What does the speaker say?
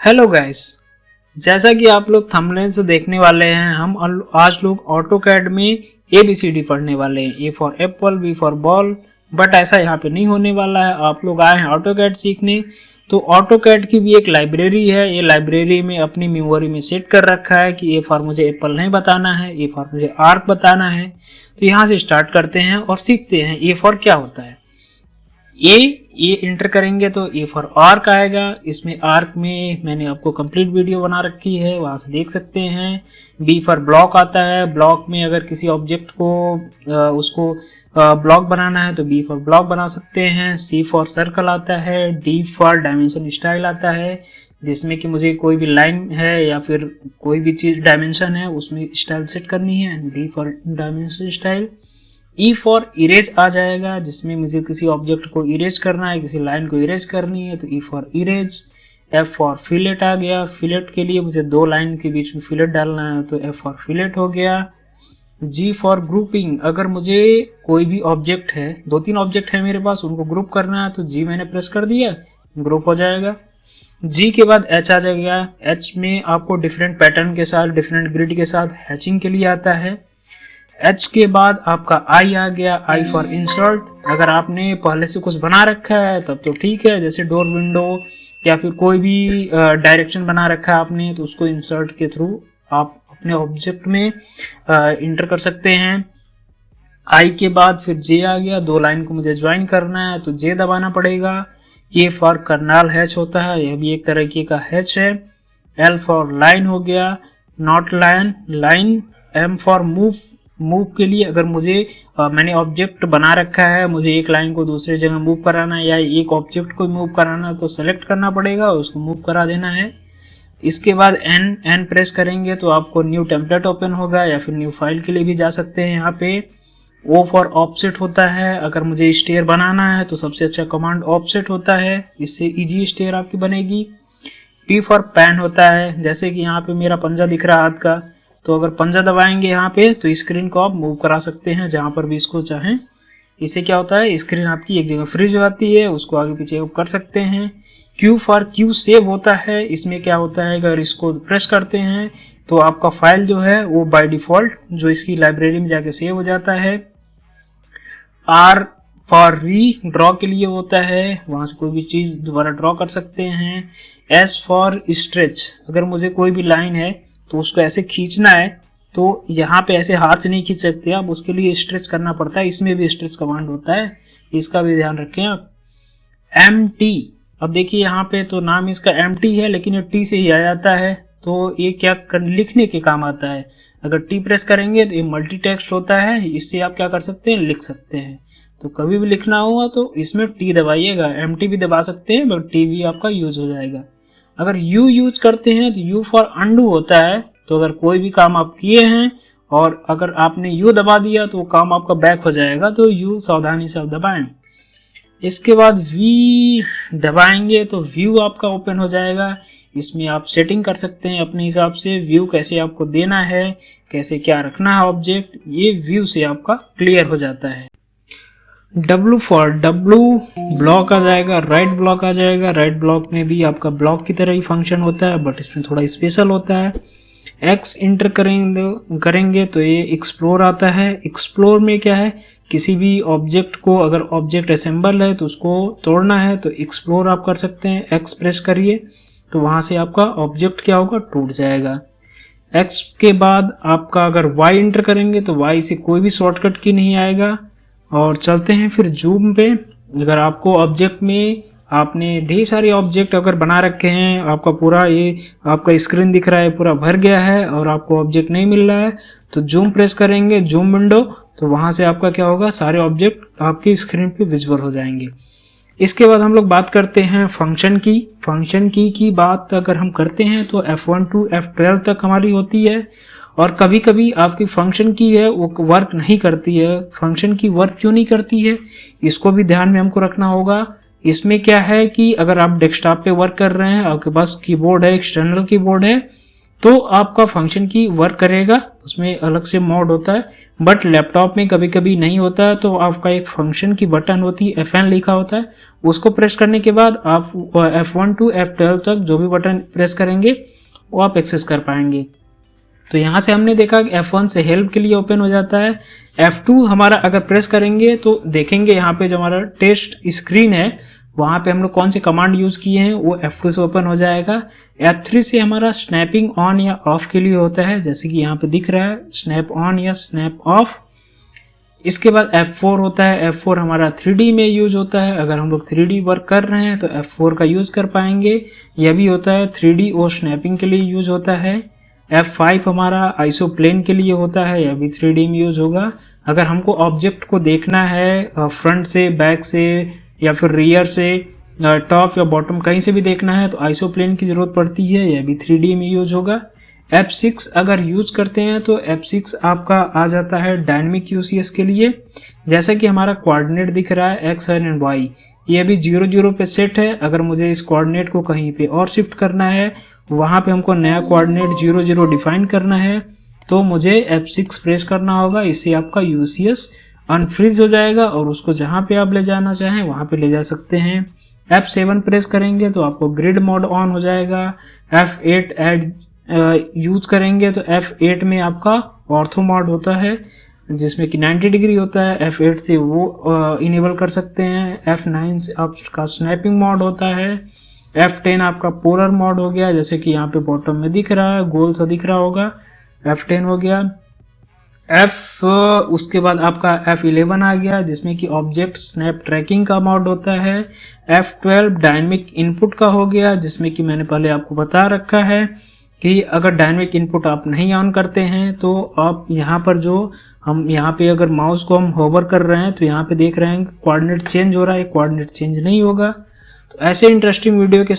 Hello guys, जैसा कि आप लोग थंबनेल से देखने वाले हैं, हम आज लोग ऑटोकैड में ABCD पढ़ने वाले हैं। A for Apple, B for ball. But ऐसा यहाँ पे नहीं होने वाला है। आप लोग आए हैं ऑटोकैड सीखने, तो ऑटोकैड की भी एक लाइब्रेरी है। ये लाइब्रेरी में अपनी मेमोरी में सेट कर रखा है कि A फॉर मुझे एप्पल नहीं बताना है, A फॉर मुझे आर्क बताना है। तो यहाँ से स्टार्ट करते हैं और सीखते हैं A फॉर क्या होता है। ये इंटर करेंगे तो ए फॉर आर्क आएगा। इसमें आर्क में मैंने आपको कंप्लीट वीडियो बना रखी है, वहां से देख सकते हैं। बी फॉर ब्लॉक आता है। ब्लॉक में अगर किसी ऑब्जेक्ट को उसको ब्लॉक बनाना है तो बी फॉर ब्लॉक बना सकते हैं। सी फॉर सर्कल आता है। डी फॉर डायमेंशन स्टाइल आता है, जिसमें कि मुझे कोई भी लाइन है या फिर कोई भी चीज डायमेंशन है उसमें स्टाइल सेट करनी है। D for dimension style. E for erase आ जाएगा, जिसमें मुझे किसी ऑब्जेक्ट को इरेज करना है, किसी लाइन को इरेज करनी है तो E for erase. F for fillet आ गया। फिलेट के लिए मुझे दो लाइन के बीच में फिलेट डालना है तो एफ फॉर फिलेट हो गया। जी फॉर ग्रुपिंग, अगर मुझे कोई भी ऑब्जेक्ट है, दो तीन ऑब्जेक्ट है मेरे पास, उनको ग्रुप करना है तो जी मैंने प्रेस कर दिया, ग्रुप हो जाएगा। जी के बाद एच आ जाएगा। एच में आपको डिफरेंट पैटर्न के साथ, डिफरेंट ग्रिड के साथ हैचिंग के लिए आता है। एच के बाद आपका आई आ गया। आई फॉर इंसर्ट, अगर आपने पहले से कुछ बना रखा है तब तो ठीक है, जैसे डोर विंडो या फिर कोई भी डायरेक्शन बना रखा है आपने तो उसको इंसर्ट के थ्रू आप अपने ऑब्जेक्ट में इंटर कर सकते हैं। आई के बाद फिर जे आ गया। दो लाइन को मुझे ज्वाइन करना है तो जे दबाना पड़ेगा। के फॉर कर्नाल हैच होता है, यह भी एक तरीके का हैच है। एल फॉर लाइन हो गया, not line, line. M for move, move के लिए अगर मुझे मैंने ऑब्जेक्ट बना रखा है, मुझे एक लाइन को दूसरी जगह मूव कराना है या एक ऑब्जेक्ट को मूव कराना है तो सेलेक्ट करना पड़ेगा, उसको मूव करा देना है। इसके बाद एन प्रेस करेंगे तो आपको न्यू टेम्पलेट ओपन होगा या फिर न्यू फाइल के लिए भी जा सकते हैं यहाँ पे। ओ फॉर ऑफसेट होता है, अगर मुझे स्टेयर बनाना है तो सबसे अच्छा कमांड ऑफसेट होता है, इससे इजी स्टेयर आपकी बनेगी। पी फॉर पैन होता है, जैसे कि यहाँ पे मेरा पंजा दिख रहा है हाथ का, तो अगर पंजा दबाएंगे यहाँ पे तो स्क्रीन को आप मूव करा सकते हैं जहां पर भी इसको चाहें। इससे क्या होता है, स्क्रीन आपकी एक जगह फ्रीज हो जाती है, उसको आगे पीछे कर सकते हैं। क्यू फॉर क्यू सेव होता है, इसमें क्या होता है अगर इसको प्रेस करते हैं तो आपका फाइल जो है वो बाय डिफॉल्ट जो इसकी लाइब्रेरी में जाके सेव हो जाता है। आर फॉर री, ड्रॉ के लिए होता है, वहां से कोई भी चीज दोबारा ड्रॉ कर सकते हैं। एस फॉर स्ट्रेच, अगर मुझे कोई भी लाइन है तो उसको ऐसे खींचना है तो यहाँ पे ऐसे हाथ से नहीं खींच सकते आप, उसके लिए स्ट्रेच करना पड़ता है। इसमें भी स्ट्रेच कमांड होता है, इसका भी ध्यान रखें आप। एम टी, अब देखिए यहाँ पे तो नाम इसका एम टी है लेकिन ये टी से ही आ जाता है, तो ये क्या लिखने के काम आता है। अगर टी प्रेस करेंगे तो ये मल्टी टेक्स्ट होता है, इससे आप क्या कर सकते हैं, लिख सकते हैं। तो कभी भी लिखना होगा तो इसमें टी दबाइएगा, एम टी भी दबा सकते हैं बट टी भी आपका यूज हो जाएगा। अगर यू यूज करते हैं तो यू फॉर अंडू होता है, तो अगर कोई भी काम आप किए हैं और अगर आपने यू दबा दिया तो काम आपका बैक हो जाएगा, तो यू सावधानी से आप दबाएं। इसके बाद वी दबाएंगे तो व्यू आपका ओपन हो जाएगा। इसमें आप सेटिंग कर सकते हैं अपने हिसाब से, व्यू कैसे आपको देना है, कैसे क्या रखना है ऑब्जेक्ट, ये व्यू से आपका क्लियर हो जाता है। W फॉर W ब्लॉक आ जाएगा, राइट ब्लॉक आ जाएगा। राइट ब्लॉक में भी आपका ब्लॉक की तरह ही फंक्शन होता है बट इसमें थोड़ा स्पेशल होता है। X इंटर करेंगे तो ये एक्सप्लोर आता है। एक्सप्लोर में क्या है, किसी भी ऑब्जेक्ट को अगर ऑब्जेक्ट असेंबल है तो उसको तोड़ना है तो एक्सप्लोर आप कर सकते हैं। X प्रेस करिए तो वहां से आपका ऑब्जेक्ट क्या होगा, टूट जाएगा। X के बाद आपका अगर Y इंटर करेंगे तो Y से कोई भी शॉर्टकट की नहीं आएगा। और चलते हैं फिर जूम पे। अगर आपको ऑब्जेक्ट में आपने ढेर सारे ऑब्जेक्ट अगर बना रखे हैं, आपका पूरा ये आपका स्क्रीन दिख रहा है पूरा भर गया है और आपको ऑब्जेक्ट नहीं मिल रहा है, तो जूम प्रेस करेंगे, जूम विंडो, तो वहां से आपका क्या होगा, सारे ऑब्जेक्ट आपकी स्क्रीन पे विजुअल हो जाएंगे। इसके बाद हम लोग बात करते हैं फंक्शन की। फंक्शन की बात अगर हम करते हैं तो F1 to F12 तक हमारी होती है, और कभी कभी आपकी फंक्शन की है वो वर्क नहीं करती है। फंक्शन की वर्क क्यों नहीं करती है, इसको भी ध्यान में हमको रखना होगा। इसमें क्या है कि अगर आप डेस्कटॉप पे वर्क कर रहे हैं, आपके पास कीबोर्ड है, एक्सटर्नल कीबोर्ड है, तो आपका फंक्शन की वर्क करेगा। उसमें अलग से मोड होता है, बट लैपटॉप में कभी कभी नहीं होता, तो आपका एक फंक्शन की बटन होती है, F9 लिखा होता है, उसको प्रेस करने के बाद आप F1 to F12 तक जो भी बटन प्रेस करेंगे वो आप एक्सेस कर पाएंगे। तो यहाँ से हमने देखा कि F1 से हेल्प के लिए ओपन हो जाता है। F2 हमारा अगर प्रेस करेंगे तो देखेंगे यहाँ पे जो हमारा टेस्ट स्क्रीन है वहाँ पे हम लोग कौन से कमांड यूज़ किए हैं वो F2 से ओपन हो जाएगा। F3 से हमारा स्नैपिंग ऑन या ऑफ के लिए होता है, जैसे कि यहाँ पे दिख रहा है स्नैप ऑन या स्नैप ऑफ। इसके बाद F4 होता है, F4 हमारा 3D में यूज होता है, अगर हम लोग 3D वर्क कर रहे हैं तो F4 का यूज़ कर पाएंगे। यह भी होता है 3D और स्नैपिंग के लिए यूज होता है। F5 हमारा आइसोप्लेन के लिए होता है, यह भी 3D में यूज होगा। अगर हमको ऑब्जेक्ट को देखना है फ्रंट से, बैक से या फिर रियर से, टॉप या बॉटम कहीं से भी देखना है तो आइसोप्लेन की ज़रूरत पड़ती है, यह भी 3D में यूज होगा। F6 अगर यूज करते हैं तो F6 आपका आ जाता है डायनेमिक यूसीएस के लिए। जैसा कि हमारा कोऑर्डिनेट दिख रहा है X एंड Y, ये भी 0 0 पे सेट है। अगर मुझे इस कोऑर्डिनेट को कहीं पे और शिफ्ट करना है, वहाँ पे हमको नया कोऑर्डिनेट 0 0 डिफाइन करना है, तो मुझे F6 प्रेस करना होगा। इससे आपका यूसीएस अनफ्रीज हो जाएगा और उसको जहाँ पे आप ले जाना चाहें वहाँ पे ले जा सकते हैं। F7 प्रेस करेंगे तो आपको ग्रिड मोड ऑन हो जाएगा। F8 ऐड यूज करेंगे तो F8 में आपका ऑर्थो मोड होता है जिसमें कि 90 डिग्री होता है, F8 से वो इनेबल कर सकते हैं। F9 से आपका स्नैपिंग मोड होता है। F10 आपका पोलर मोड हो गया, जैसे कि यहाँ पे बॉटम में दिख रहा है, गोल सा दिख रहा होगा, F10 हो गया। उसके बाद आपका F11 आ गया जिसमें कि ऑब्जेक्ट स्नैप ट्रैकिंग का मोड होता है। F12 डायनेमिक इनपुट का हो गया, जिसमें कि मैंने पहले आपको बता रखा है कि अगर डायनेमिक इनपुट आप नहीं ऑन करते हैं तो आप यहाँ पर जो हम यहाँ पे अगर माउस को हम होवर कर रहे हैं तो यहाँ पे देख रहे हैं कोऑर्डिनेट चेंज हो रहा है, कोऑर्डिनेट चेंज नहीं होगा। तो ऐसे इंटरेस्टिंग वीडियो के